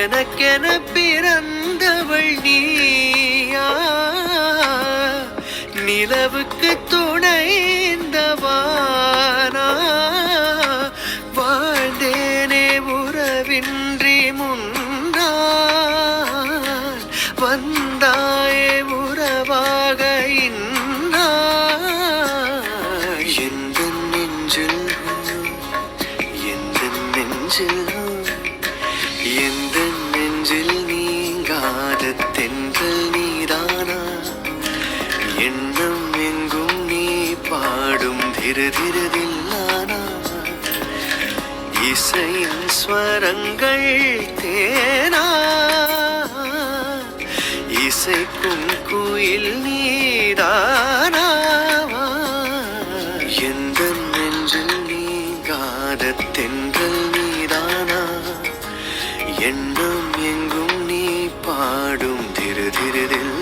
எனக்கென பிறந்தவள் நீயா நிலவுக்கு துணைந்தவானா வாழ்ந்தேனே உறவின்றி முன்னால் வந்தாயே உறவாக இன்னாய் எந்த நெஞ்சில் எந்த நெஞ்சில் எந்த நெஞ்சில் நீங்காத தென்றல் நீதானா எண்ணம் எங்கும் நீ பாடும் திருதிருதில்லானா இசையின் ஸ்வரங்கள் தேனா இசைக்கும் குயில் நீதானா எந்த நெஞ்சில் நீங்காத தென்றல் நீதானா எண்ணம் எங்கும் நீ பாடும் திருதிருதில்